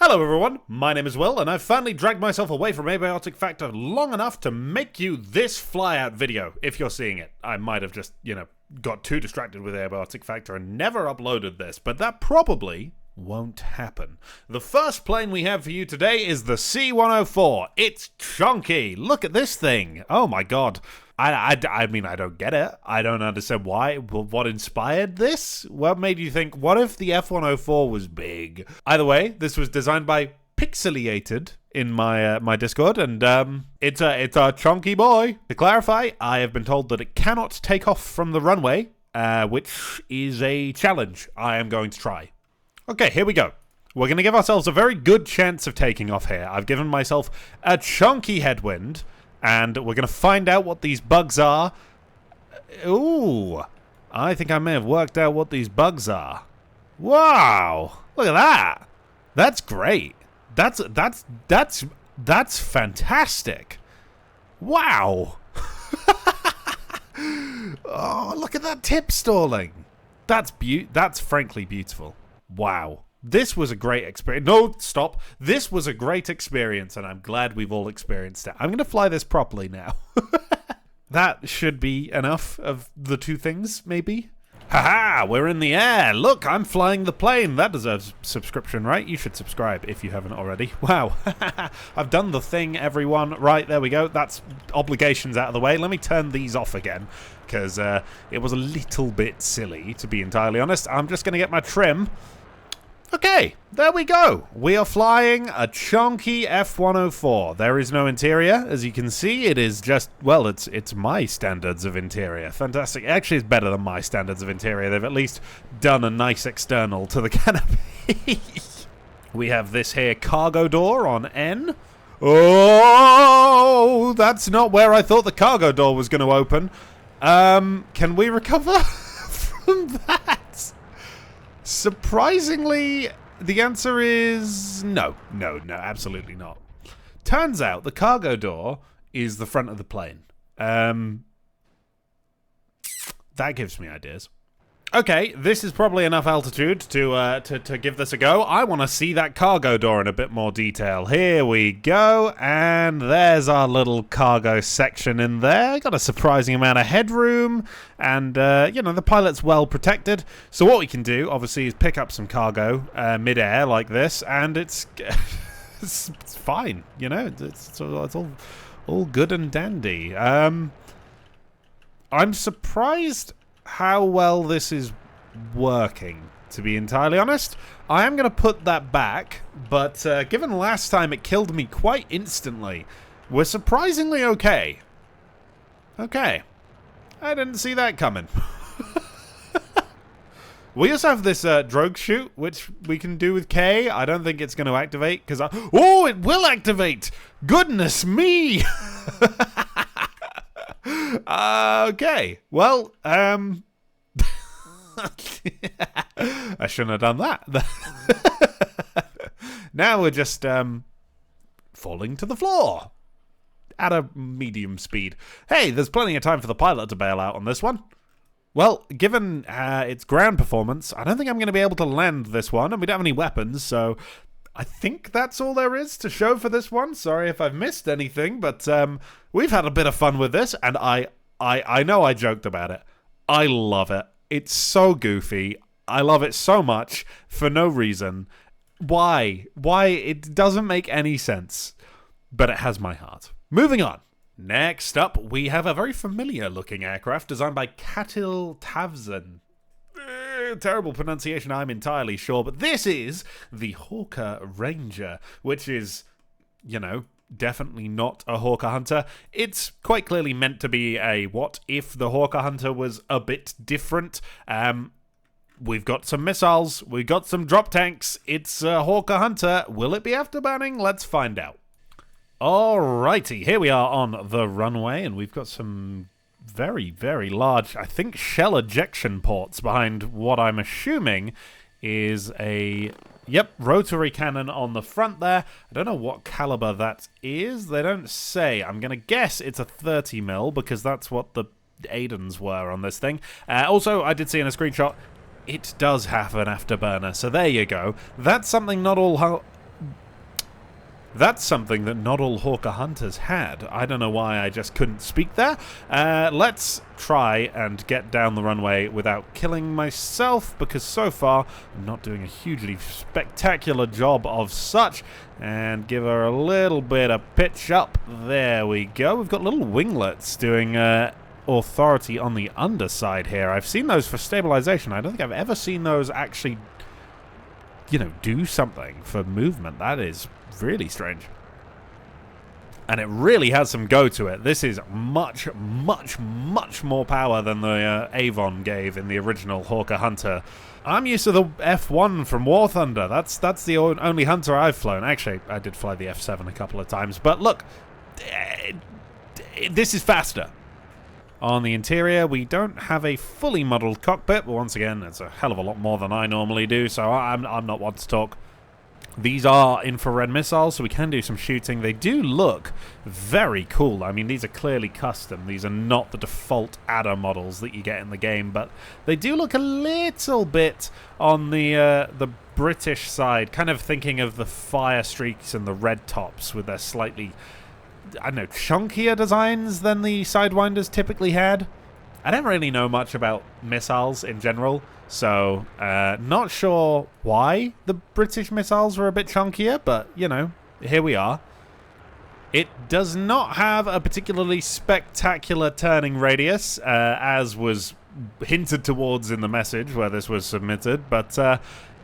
Hello everyone, my name is Will, and I've finally dragged myself away from Abiotic Factor long enough to make you this Flyout video, if you're seeing it. I might have just, got too distracted with Abiotic Factor and never uploaded this, but that probably won't happen. The first plane we have for you today is the C-104. It's chunky. Look at this thing. Oh my god. I mean, I don't get it. I don't understand why. What inspired this? What made you think, what if the F-104 was big? Either way, this was designed by Pixelated in my Discord, and it's a chunky boy. To clarify, I have been told that it cannot take off from the runway, which is a challenge I am going to try. Okay, here we go. We're going to give ourselves a very good chance of taking off here. I've given myself a chunky headwind, and we're going to find out what these bugs are. Ooh, I think I may have worked out what these bugs are. Wow, look at that. That's great. That's fantastic. Wow. Oh, look at that tip stalling. That's frankly beautiful. Wow. This was a great experience. No, stop. This was a great experience, and I'm glad we've all experienced it. I'm going to fly this properly now. That should be enough of the two things, maybe? Haha, we're in the air. Look, I'm flying the plane. That deserves subscription, right? You should subscribe if you haven't already. Wow. I've done the thing, everyone. Right, there we go. That's obligations out of the way. Let me turn these off again, because it was a little bit silly, to be entirely honest. I'm just going to get my trim. Okay, there we go. We are flying a chunky F-104. There is no interior, as you can see. It is just, well, it's my standards of interior. Fantastic. Actually, it's better than my standards of interior. They've at least done a nice external to the canopy. We have this here cargo door on N. Oh, that's not where I thought the cargo door was going to open. Can we recover from that? Surprisingly, the answer is no, absolutely not. Turns out the cargo door is the front of the plane. That gives me ideas. Okay, this is probably enough altitude to give this a go. I want to see that cargo door in a bit more detail. Here we go, and there's our little cargo section in there. Got a surprising amount of headroom, and, the pilot's well protected. So what we can do, obviously, is pick up some cargo mid-air like this, and it's fine, It's all good and dandy. I'm surprised how well this is working, to be entirely honest. I am going to put that back, but given last time it killed me quite instantly, we're surprisingly okay. Okay. I didn't see that coming. We also have this drogue chute, which we can do with K. I don't think it's going to activate, because oh, it will activate! Goodness me! Okay, well, I shouldn't have done that. Now we're just falling to the floor at a medium speed. Hey, there's plenty of time for the pilot to bail out on this one. Well, given its ground performance, I don't think I'm going to be able to land this one, and we don't have any weapons, so I think that's all there is to show for this one. Sorry if I've missed anything, but we've had a bit of fun with this, and I know I joked about it. I love it. It's so goofy. I love it so much for no reason. Why? It doesn't make any sense, but it has my heart. Moving on. Next up, we have a very familiar looking aircraft designed by Katil Tavzen. Terrible pronunciation, I'm entirely sure, but this is the Hawker Ranger, which is, definitely not a Hawker Hunter. It's quite clearly meant to be a what if the Hawker Hunter was a bit different. We've got some missiles, we've got some drop tanks, it's a Hawker Hunter. Will it be afterburning? Let's find out. Alrighty, here we are on the runway, and we've got some very, very large, I think, shell ejection ports behind what I'm assuming is a, rotary cannon on the front there. I don't know what caliber that is. They don't say. I'm going to guess it's a 30 mil because that's what the Aidens were on this thing. Also, I did see in a screenshot, it does have an afterburner, so there you go. That's something not all That's something that not all Hawker Hunters had. I don't know why I just couldn't speak there. Let's try and get down the runway without killing myself, because so far I'm not doing a hugely spectacular job of such. And give her a little bit of pitch up. There we go. We've got little winglets doing authority on the underside here. I've seen those for stabilization. I don't think I've ever seen those actually, do something for movement. That is really strange. And it really has some go to it. This is much, much, much more power than the Avon gave in the original Hawker Hunter. I'm used to the F1 from War Thunder. That's the only Hunter I've flown. Actually, I did fly the F7 a couple of times. But look, this is faster. On the interior, we don't have a fully modelled cockpit, but once again, it's a hell of a lot more than I normally do, so I'm not one to talk. These are infrared missiles, so we can do some shooting. They do look very cool. I mean, these are clearly custom. These are not the default Adder models that you get in the game, but they do look a little bit on the British side, kind of thinking of the fire streaks and the red tops with their slightly, I don't know, chunkier designs than the Sidewinders typically had. I don't really know much about missiles in general, so not sure why the British missiles were a bit chunkier, but, here we are. It does not have a particularly spectacular turning radius, as was hinted towards in the message where this was submitted, but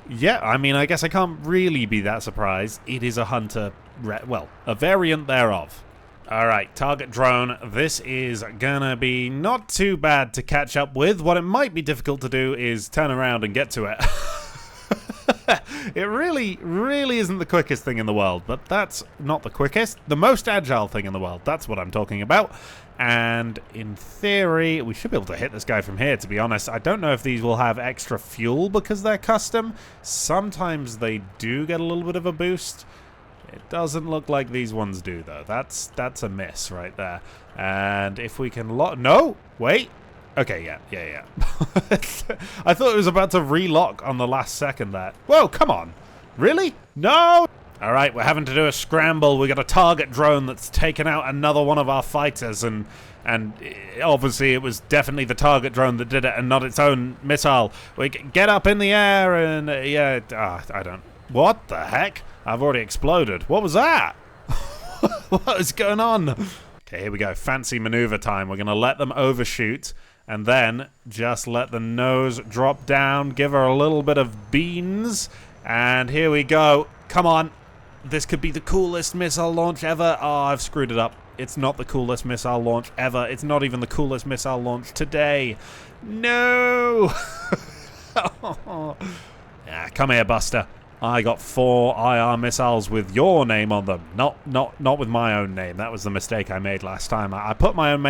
yeah, I mean, I guess I can't really be that surprised. It is a Hunter, a variant thereof. Alright, target drone. This is gonna be not too bad to catch up with. What it might be difficult to do is turn around and get to it. It really, really isn't the quickest thing in the world, but that's not the quickest. The most agile thing in the world, that's what I'm talking about. And in theory, we should be able to hit this guy from here, to be honest. I don't know if these will have extra fuel because they're custom. Sometimes they do get a little bit of a boost. It doesn't look like these ones do, though. That's a miss right there. And if we can lock... No! Wait! Okay, yeah. I thought it was about to relock on the last second there. Whoa, come on. Really? No! Alright, we're having to do a scramble. We got a target drone that's taken out another one of our fighters, and obviously it was definitely the target drone that did it and not its own missile. We get up in the air and, I don't... What the heck? I've already exploded. What was that? What is going on? Okay, here we go. Fancy maneuver time. We're going to let them overshoot and then just let the nose drop down, give her a little bit of beans, and here we go. Come on. This could be the coolest missile launch ever. Oh, I've screwed it up. It's not the coolest missile launch ever. It's not even the coolest missile launch today. No! Yeah, come here, Buster. I got 4 IR missiles with your name on them, not with my own name. That was the mistake I made last time. I put my own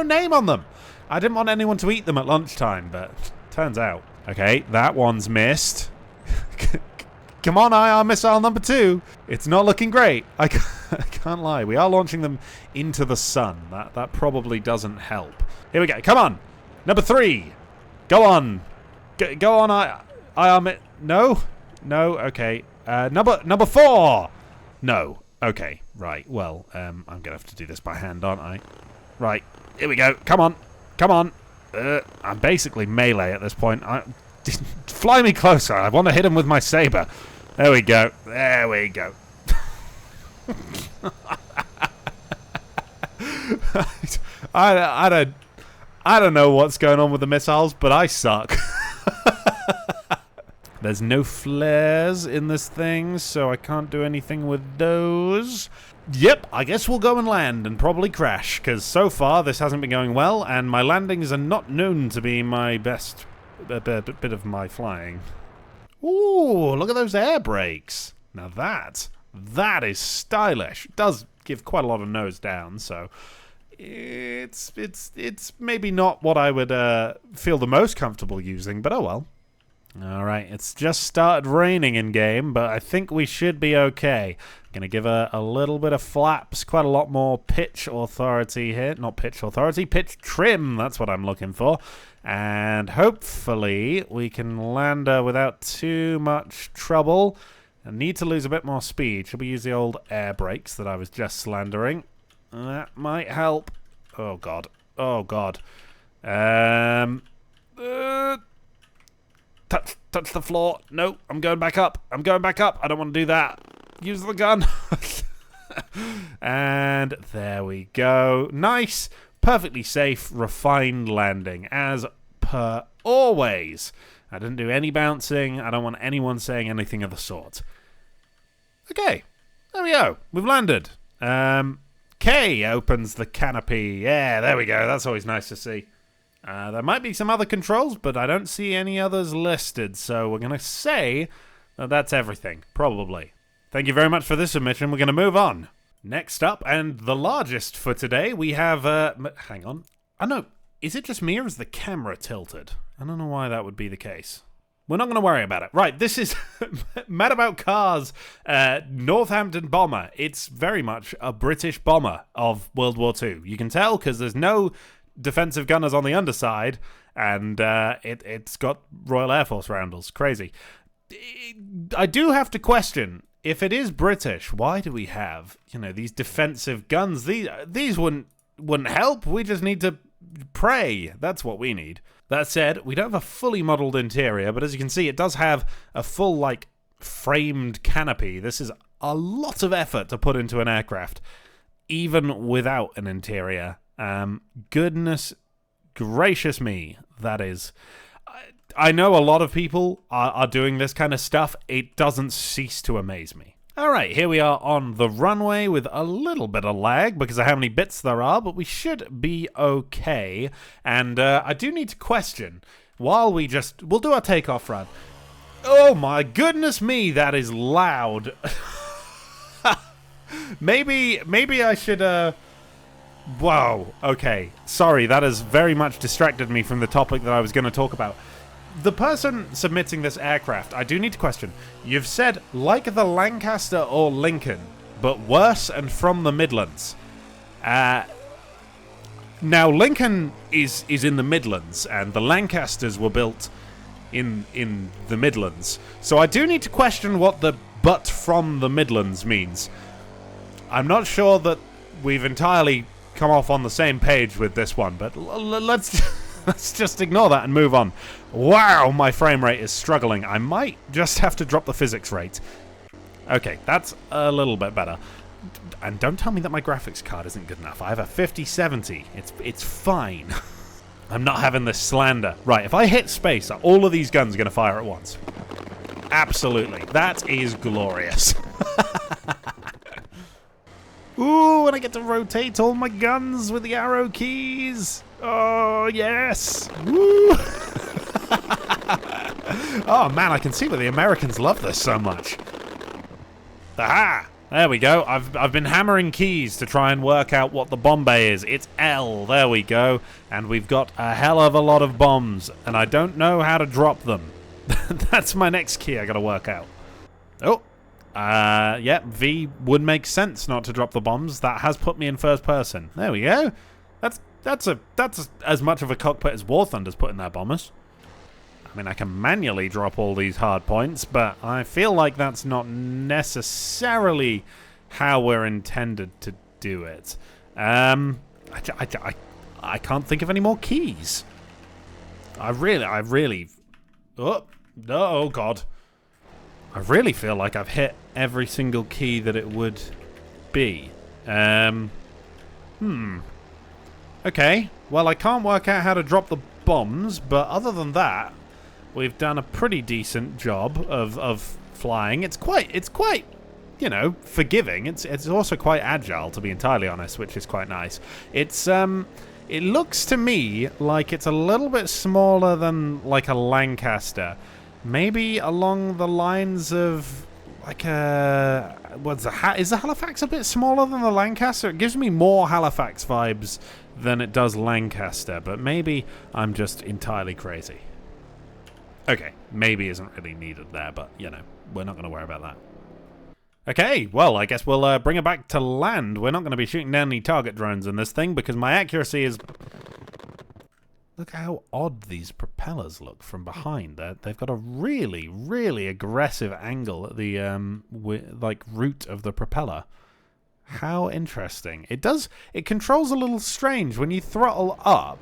name on them. I didn't want anyone to eat them at lunchtime, but turns out. Okay, that one's missed. Come on, IR missile number 2. It's not looking great. I can't lie. We are launching them into the sun. That probably doesn't help. Here we go. Come on, number 3. Go on. Go on, IR. No, okay. Number 4! No. Okay, right. Well, I'm going to have to do this by hand, aren't I? Right, here we go. Come on. I'm basically melee at this point. Fly me closer. I want to hit him with my saber. There we go. I don't know what's going on with the missiles, but I suck. There's no flares in this thing, so I can't do anything with those. Yep, I guess we'll go and land and probably crash, because so far this hasn't been going well, and my landings are not known to be my best bit of my flying. Ooh, look at those air brakes. Now that is stylish. It does give quite a lot of nose down, so it's maybe not what I would feel the most comfortable using, but oh well. Alright, it's just started raining in game, but I think we should be okay. Gonna give her a little bit of flaps, quite a lot more pitch authority here. Not pitch authority, pitch trim, that's what I'm looking for. And hopefully we can land her without too much trouble. I need to lose a bit more speed. Should we use the old air brakes that I was just slandering? That might help. Oh, God. Oh, God. Touch the floor. No, I'm going back up. I'm going back up. I don't want to do that. Use the gun. And there we go. Nice. Perfectly safe, refined landing. As per always. I didn't do any bouncing. I don't want anyone saying anything of the sort. Okay. There we go. We've landed. K opens the canopy. Yeah, there we go. That's always nice to see. There might be some other controls, but I don't see any others listed, so we're going to say that that's everything, probably. Thank you very much for this submission. We're going to move on. Next up, and the largest for today, we have... hang on. I know. Is it just me, or is the camera tilted? I don't know why that would be the case. We're not going to worry about it. Right, this is Mad About Cars Northampton bomber. It's very much a British bomber of World War II. You can tell because there's no defensive gunners on the underside, and it's got Royal Air Force roundels. Crazy. I do have to question, if it is British, why do we have, these defensive guns? These wouldn't help. We just need to pray. That's what we need. That said, we don't have a fully modelled interior, but as you can see, it does have a full, framed canopy. This is a lot of effort to put into an aircraft, even without an interior. Goodness gracious me, that is. I know a lot of people are doing this kind of stuff. It doesn't cease to amaze me. Alright, here we are on the runway with a little bit of lag because of how many bits there are, but we should be okay. And I do need to question, while we'll do our takeoff run. Oh my goodness me, that is loud. Maybe I should, Whoa, okay. Sorry, that has very much distracted me from the topic that I was going to talk about. The person submitting this aircraft, I do need to question. You've said, like the Lancaster or Lincoln, but worse and from the Midlands. Now, Lincoln is in the Midlands, and the Lancasters were built in the Midlands. So I do need to question what the "but from the Midlands" means. I'm not sure that we've entirely come off on the same page with this one, but let's just ignore that and move on. Wow, my frame rate is struggling. I might just have to drop the physics rate. Okay, that's a little bit better. And don't tell me that my graphics card isn't good enough. I have a 5070. It's fine. I'm not having this slander. Right, if I hit space, are all of these guns going to fire at once? Absolutely. That is glorious. Ooh, and I get to rotate all my guns with the arrow keys. Oh, yes. Woo. Oh, man, I can see why the Americans love this so much. Aha! There we go. I've been hammering keys to try and work out what the bomb bay is. It's L. There we go. And we've got a hell of a lot of bombs, and I don't know how to drop them. That's my next key I got to work out. Oh. Yeah, V would make sense not to drop the bombs. That has put me in first person. There we go. That's as much of a cockpit as War Thunder's put in their bombers. I mean, I can manually drop all these hard points, but I feel like that's not necessarily how we're intended to do it. I can't think of any more keys. I really... Oh, God. I really feel like I've hit every single key that it would be. Okay, well, I can't work out how to drop the bombs, but other than that, we've done a pretty decent job of flying. It's quite, forgiving. It's also quite agile, to be entirely honest, which is quite nice. It looks to me like it's a little bit smaller than, like, a Lancaster. Maybe along the lines of, like, is the Halifax a bit smaller than the Lancaster? It gives me more Halifax vibes than it does Lancaster, but maybe I'm just entirely crazy. Okay, maybe isn't really needed there, but, we're not going to worry about that. Okay, well, I guess we'll bring it back to land. We're not going to be shooting down any target drones in this thing, because my accuracy is... Look how odd these propellers look from behind. They've got a really, really aggressive angle at the root of the propeller. How interesting. It controls a little strange. When you throttle up,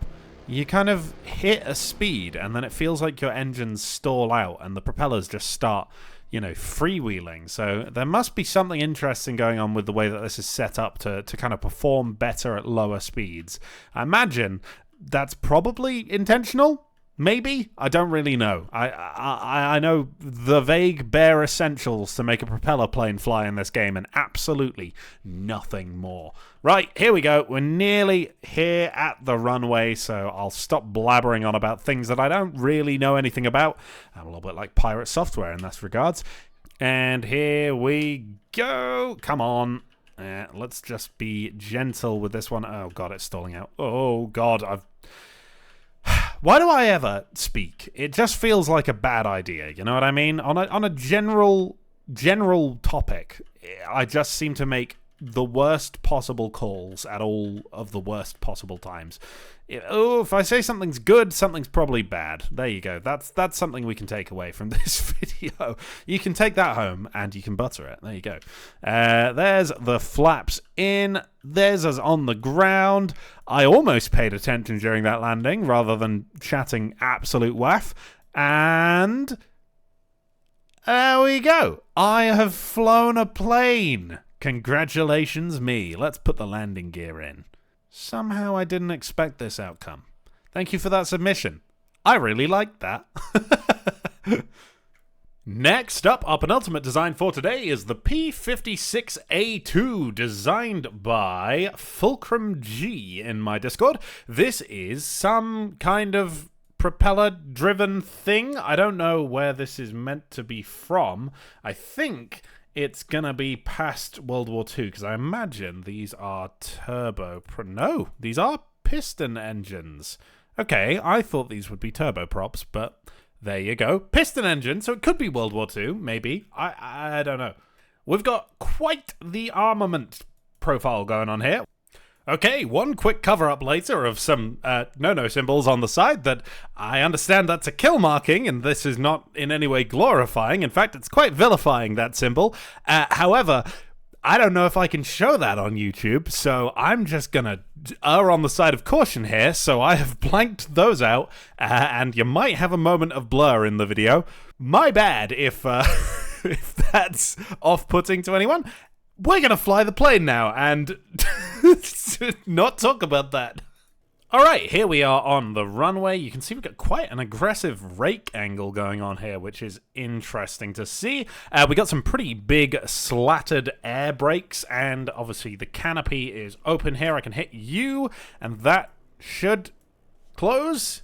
you kind of hit a speed, and then it feels like your engines stall out, and the propellers just start, freewheeling. So there must be something interesting going on with the way that this is set up to kind of perform better at lower speeds. I imagine that's probably intentional. Maybe? I don't really know. I know the vague bare essentials to make a propeller plane fly in this game, and absolutely nothing more. Right, here we go. We're nearly here at the runway, so I'll stop blabbering on about things that I don't really know anything about. I'm a little bit like pirate software in this regards. And here we go. Come on. Let's just be gentle with this one. Oh, God, it's stalling out. Oh, God, Why do I ever speak? It just feels like a bad idea, you know what I mean? On a general topic, I just seem to make the worst possible calls at all of the worst possible times. If I say something's good, something's probably bad. There you go. That's something we can take away from this video. You can take that home and you can butter it. There you go. There's the flaps in. There's us on the ground. I almost paid attention during that landing rather than chatting absolute waff. And there we go. I have flown a plane. Congratulations me. Let's put the landing gear in. Somehow I didn't expect this outcome. Thank you for that submission. I really liked that. Next up, our penultimate design for today is the P56A2, designed by Fulcrum G in my Discord. This is some kind of propeller-driven thing. I don't know where this is meant to be from. I think it's gonna be past World War II, because I imagine these are no, these are piston engines. Okay, I thought these would be turboprops, but there you go. Piston engine, so it could be World War II, maybe. I don't know. We've got quite the armament profile going on here. Okay, one quick cover-up later of some no-no symbols on the side that I understand that's a kill marking, and this is not in any way glorifying. In fact, it's quite vilifying, that symbol. However, I don't know if I can show that on YouTube, so I'm just going to err on the side of caution here, so I have blanked those out, and you might have a moment of blur in the video. My bad if if that's off-putting to anyone. We're going to fly the plane now and not talk about that. All right, here we are on the runway. You can see we've got quite an aggressive rake angle going on here, which is interesting to see. We got some pretty big slatted air brakes, and obviously the canopy is open here. I can hit U, and that should close.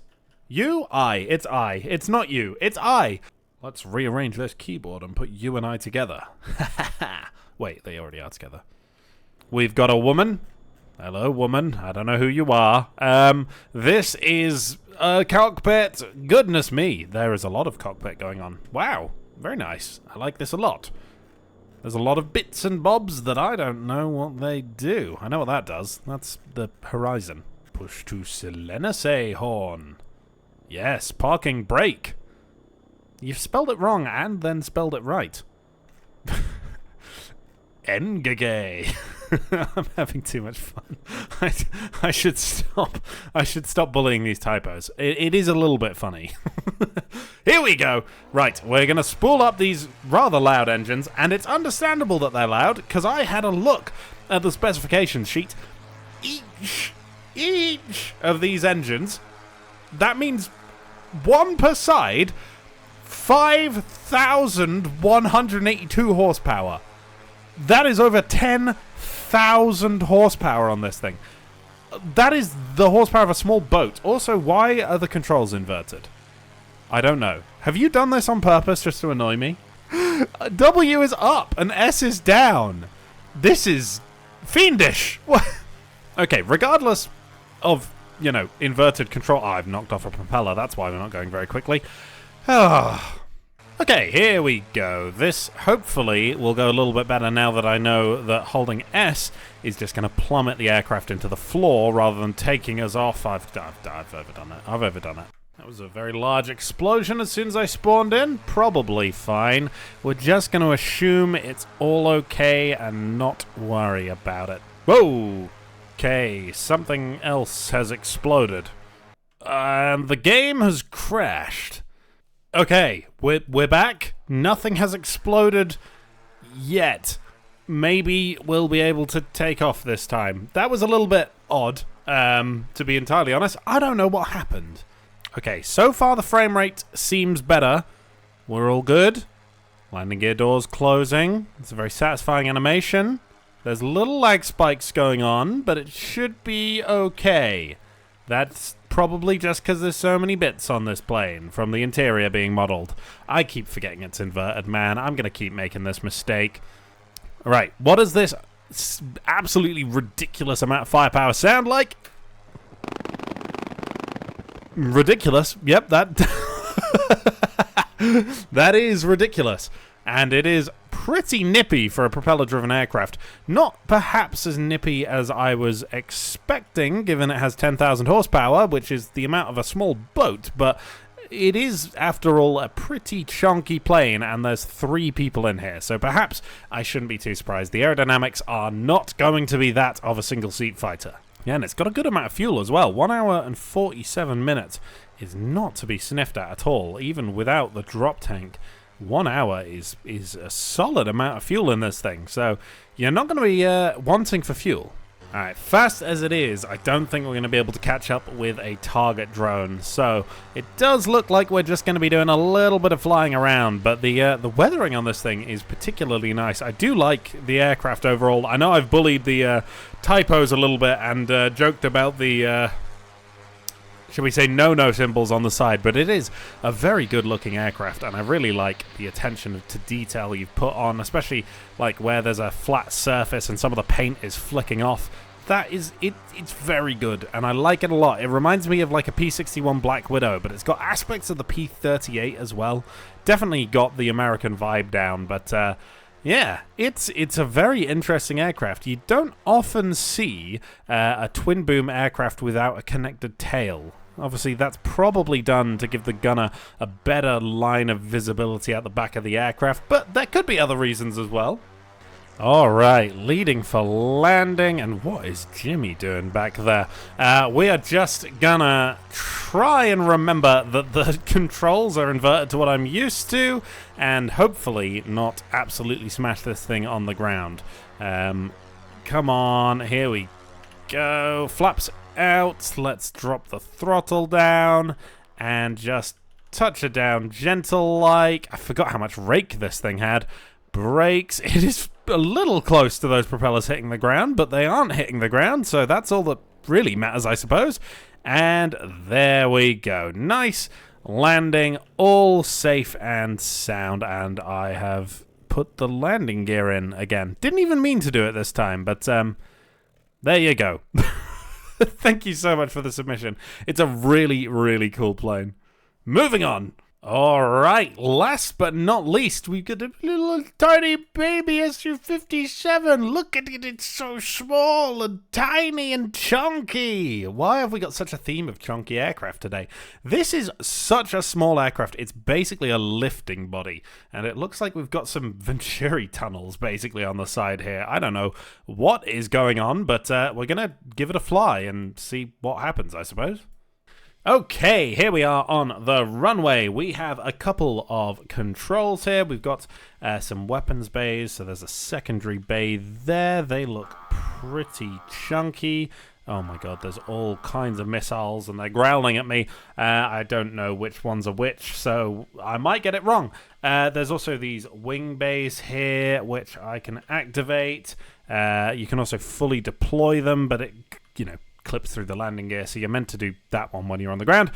You? I. It's I. It's not you. It's I. Let's rearrange this keyboard and put you and I together. Wait, they already are together. We've got a woman. Hello, woman. I don't know who you are. This is a cockpit. Goodness me, there is a lot of cockpit going on. Wow, very nice. I like this a lot. There's a lot of bits and bobs that I don't know what they do. I know what that does. That's the horizon. Push to Selenase horn. Yes, parking brake. You've spelled it wrong and then spelled it right. Engage. I'm having too much fun. I should stop. I should stop bullying these typos. It is a little bit funny. Here we go. Right, we're going to spool up these rather loud engines, and it's understandable that they're loud, because I had a look at the specification sheet. Each of these engines, that means one per side, 5,182 horsepower. That is over 10,000 horsepower on this thing. That is the horsepower of a small boat. Also, why are the controls inverted? I don't know. Have you done this on purpose just to annoy me? W is up and S is down. This is fiendish. Okay, regardless of, you know, inverted control. Oh, I've knocked off a propeller. That's why we're not going very quickly. Okay, here we go. This hopefully will go a little bit better now that I know that holding S is just going to plummet the aircraft into the floor rather than taking us off. I've overdone it. I've overdone it. That was a very large explosion as soon as I spawned in. Probably fine. We're just going to assume it's all okay and not worry about it. Whoa! Okay, something else has exploded. And the game has crashed. Okay, we're back. Nothing has exploded yet. Maybe we'll be able to take off this time. That was a little bit odd, to be entirely honest. I don't know what happened. Okay, so far the frame rate seems better. We're all good. Landing gear doors closing. It's a very satisfying animation. There's little lag spikes going on, but it should be okay. That's probably just because there's so many bits on this plane from the interior being modeled. I keep forgetting it's inverted, man. I'm going to keep making this mistake. All right, what does this absolutely ridiculous amount of firepower sound like? Ridiculous. Yep, that that is ridiculous. And it is pretty nippy for a propeller-driven aircraft. Not perhaps as nippy as I was expecting, given it has 10,000 horsepower, which is the amount of a small boat, but it is, after all, a pretty chunky plane, and there's 3 people in here, so perhaps I shouldn't be too surprised. The aerodynamics are not going to be that of a single-seat fighter. Yeah, and it's got a good amount of fuel as well. 1 hour and 47 minutes is not to be sniffed at all, even without the drop tank. 1 hour is a solid amount of fuel in this thing, so you're not going to be wanting for fuel. Alright, fast as it is, I don't think we're going to be able to catch up with a target drone, so it does look like we're just going to be doing a little bit of flying around, but the weathering on this thing is particularly nice. I do like the aircraft overall. I know I've bullied the typos a little bit and joked about the should we say no-no symbols on the side, but it is a very good-looking aircraft, and I really like the attention to detail you've put on, especially like where there's a flat surface and some of the paint is flicking off. That is, it's very good, and I like it a lot. It reminds me of like a P-61 Black Widow, but it's got aspects of the P-38 as well. Definitely got the American vibe down, but yeah, it's a very interesting aircraft. You don't often see a twin-boom aircraft without a connected tail. Obviously, that's probably done to give the gunner a better line of visibility at the back of the aircraft, but there could be other reasons as well. Alright, leading for landing, and what is Jimmy doing back there? We are just gonna try and remember that the controls are inverted to what I'm used to, and hopefully not absolutely smash this thing on the ground. Come on, here we go. Flaps out, let's drop the throttle down, and just touch it down gentle-like. I forgot how much rake this thing had. Brakes, it is a little close to those propellers hitting the ground, but they aren't hitting the ground, so that's all that really matters, I suppose. And there we go. Nice landing, all safe and sound, and I have put the landing gear in again. Didn't even mean to do it this time, but there you go. Thank you so much for the submission. It's a really, really cool plane. Moving on. Alright, last but not least, we've got a little tiny baby Su-57. Look at it, it's so small and tiny and chunky. Why have we got such a theme of chunky aircraft today? This is such a small aircraft, it's basically a lifting body. And it looks like we've got some Venturi tunnels basically on the side here. I don't know what is going on, but we're going to give it a fly and see what happens, I suppose. Okay, here we are on the runway. We have a couple of controls here. We've got some weapons bays, so there's a secondary bay there. They look pretty chunky. Oh my god, there's all kinds of missiles, and they're growling at me. I don't know which ones are which, so I might get it wrong. There's also these wing bays here, which I can activate. You can also fully deploy them, but it, clips through the landing gear, so you're meant to do that one when you're on the ground.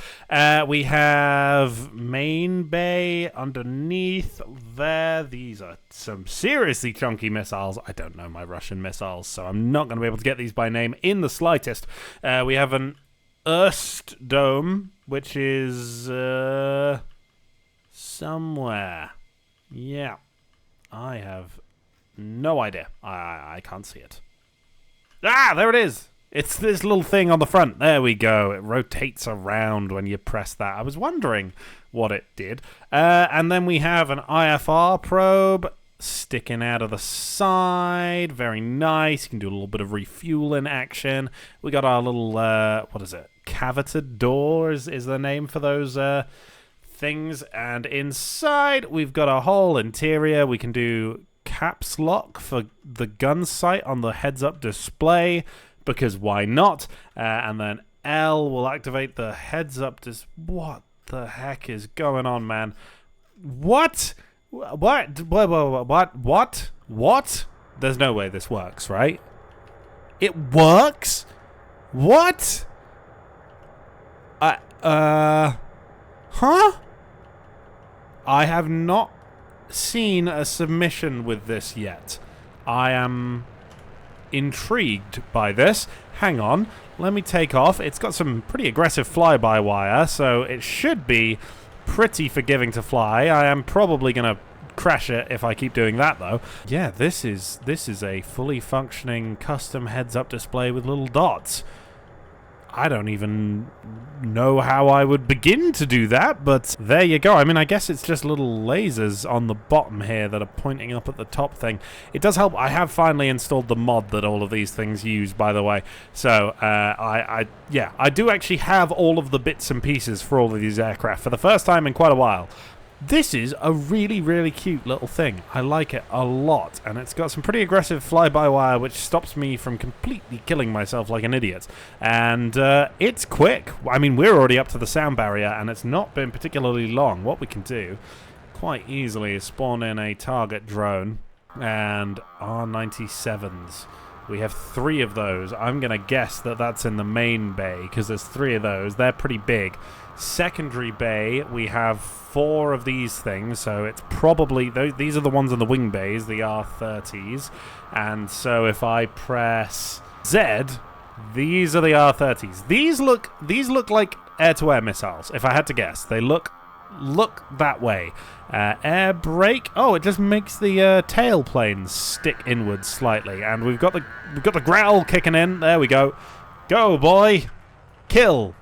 We have main bay underneath there. These are some seriously chunky missiles. I don't know my Russian missiles, so I'm not going to be able to get these by name in the slightest. We have an Dome, which is somewhere. Yeah. I have no idea. I can't see it. Ah, there it is. It's this little thing on the front. There we go. It rotates around when you press that. I was wondering what it did. And then we have an IFR probe sticking out of the side. Very nice. You can do a little bit of refueling action. We got our little, what is it? Cavated doors is the name for those things. And inside, we've got a whole interior. We can do caps lock for the gun sight on the heads-up display, because why not? And then L will activate the heads-up What the heck is going on, man? What? What? There's no way this works, right? It works? What? Huh? I have not seen a submission with this yet. I am intrigued by this. Hang on, let me take off. It's got some pretty aggressive fly-by-wire, so it should be pretty forgiving to fly. I am probably gonna crash it if I keep doing that, though. Yeah, this is a fully functioning custom heads-up display with little dots. I don't even know how I would begin to do that, but there you go. I mean, I guess it's just little lasers on the bottom here that are pointing up at the top thing. It does help. I have finally installed the mod that all of these things use, by the way. So, I do actually have all of the bits and pieces for all of these aircraft for the first time in quite a while. This is a really, really cute little thing. I like it a lot, and it's got some pretty aggressive fly-by-wire, which stops me from completely killing myself like an idiot. And it's quick. I mean, we're already up to the sound barrier, and it's not been particularly long. What we can do quite easily is spawn in a target drone and R97s. We have 3 of those. I'm going to guess that that's in the main bay, because there's 3 of those. They're pretty big. Secondary bay, we have 4 of these things, so it's probably these are the ones in the wing bays, the R30s. And so if I press Z, these are the R30s. These look like air-to-air missiles, if I had to guess. They look that way. Air brake. Oh, it just makes the tail planes stick inwards slightly, and we've got the growl kicking in. There we go. Go, boy. Kill.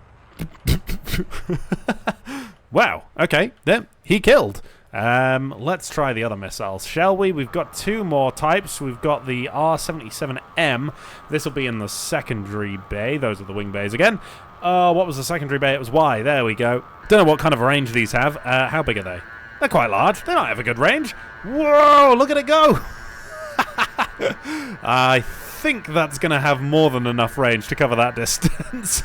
Wow. Okay. Then he killed. Let's try the other missiles, shall we? We've got 2 more types. We've got the R77M. This will be in the secondary bay. Those are the wing bays again. What was the secondary bay? It was Y. There we go. Don't know what kind of range these have. How big are they? They're quite large. They might have a good range. Whoa, look at it go. I think that's going to have more than enough range to cover that distance.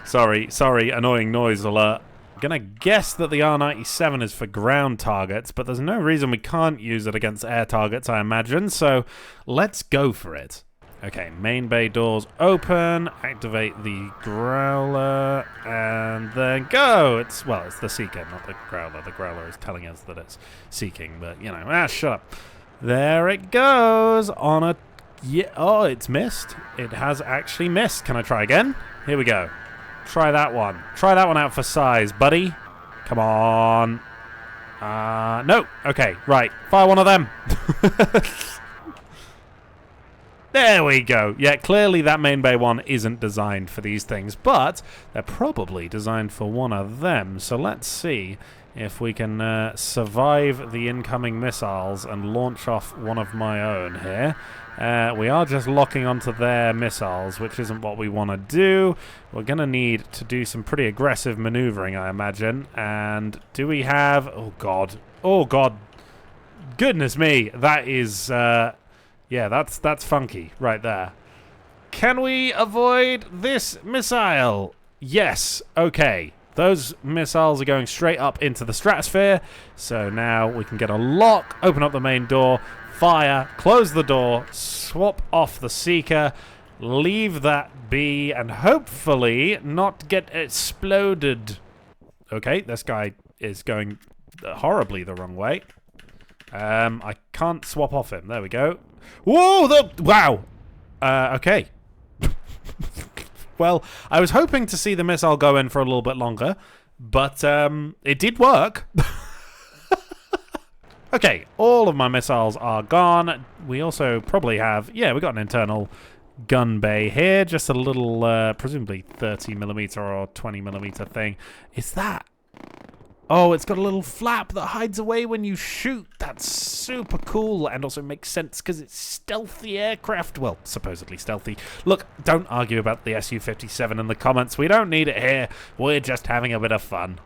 Sorry, annoying noise alert. I'm going to guess that the R97 is for ground targets, but there's no reason we can't use it against air targets, I imagine, so let's go for it. Okay, main bay doors open, activate the growler, and then go! It's the seeker, not the growler. The growler is telling us that it's seeking, but, you know, shut up. There it goes on a... Yeah, oh, it's missed. It has actually missed. Can I try again? Here we go. Try that one. Try that one out for size, buddy. Come on. No. Okay, right. Fire one of them. There we go. Yeah, clearly that main bay one isn't designed for these things, but they're probably designed for one of them. So let's see if we can survive the incoming missiles and launch off one of my own here. We are just locking onto their missiles, which isn't what we want to do. We're going to need to do some pretty aggressive maneuvering, I imagine. And do we have... Oh, God. Oh, God. Goodness me. That is... yeah, that's funky right there. Can we avoid this missile? Yes. Okay. Those missiles are going straight up into the stratosphere. So now we can get a lock, open up the main door, fire, close the door, swap off the seeker, leave that be, and hopefully not get exploded. Okay, this guy is going horribly the wrong way. I can't swap off him. There we go. Whoa! Wow! Okay. Well, I was hoping to see the missile go in for a little bit longer, but it did work. Okay, all of my missiles are gone. We also probably have, we got an internal gun bay here, just a little, presumably 30mm or 20mm thing. Is that? Oh, it's got a little flap that hides away when you shoot. That's super cool, and also makes sense because it's stealthy aircraft. Well, supposedly stealthy. Look, don't argue about the Su-57 in the comments. We don't need it here. We're just having a bit of fun.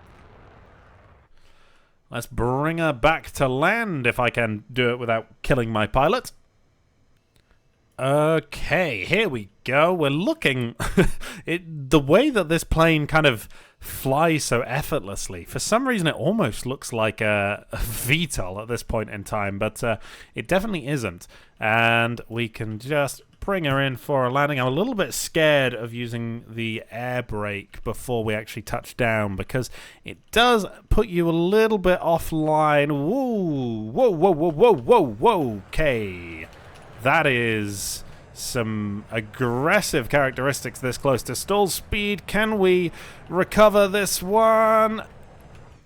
Let's bring her back to land if I can do it without killing my pilot. Okay, here we go. We're looking... the way that this plane kind of flies so effortlessly, for some reason it almost looks like a VTOL at this point in time, but it definitely isn't. And we can just bring her in for a landing. I'm a little bit scared of using the air brake before we actually touch down, because it does put you a little bit offline. Whoa, whoa, whoa, whoa, whoa, whoa, whoa. Okay. That is some aggressive characteristics this close to stall speed. Can we recover this one?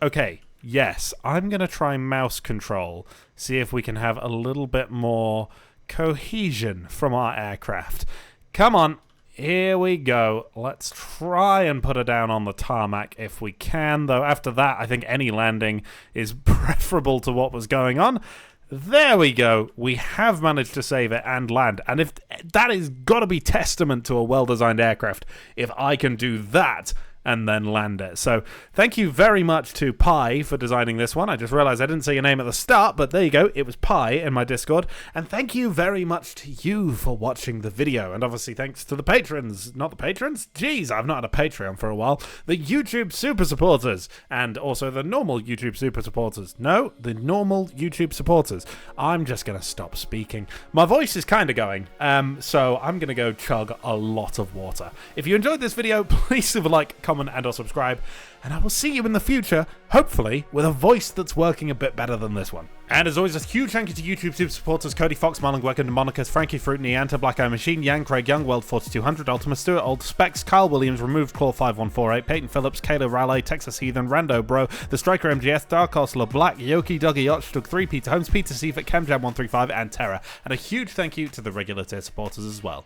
Okay, yes. I'm going to try mouse control, see if we can have a little bit more cohesion from our aircraft. Come on, here we go. Let's try and put her down on the tarmac if we can, though after that I think any landing is preferable to what was going on. There we go. We have managed to save it and land. And if that has got to be testament to a well-designed aircraft, if I can do that and then land it. So thank you very much to Pi for designing this one. I just realized I didn't say your name at the start, but there you go. It was Pi in my Discord. And thank you very much to you for watching the video. And obviously thanks to the patrons. Not the patrons? Jeez, I've not had a Patreon for a while. The YouTube super supporters. And also the normal YouTube super supporters. No, the normal YouTube supporters. I'm just going to stop speaking. My voice is kind of going. So I'm going to go chug a lot of water. If you enjoyed this video, please leave a like, comment, and or subscribe, and I will see you in the future, hopefully with a voice that's working a bit better than this one. And as always, a huge thank you to YouTube super supporters Cody Fox, Marlon Gwecker, Demonicus, Frankie Fruit, Neanta, Black Eye Machine, Yang, Craig Young, World 4200, Ultima Stewart, Old Specs, Kyle Williams, Removed Claw 5148, Peyton Phillips, Kayla Raleigh, Texas Heathen, Rando Bro, The Striker MGS, Dark Hostler, Black, Yoki, Doggy Yacht, Stug 3, Peter Holmes, Peter Seifert, Camjab135, and Terra. And a huge thank you to the regular tier supporters as well.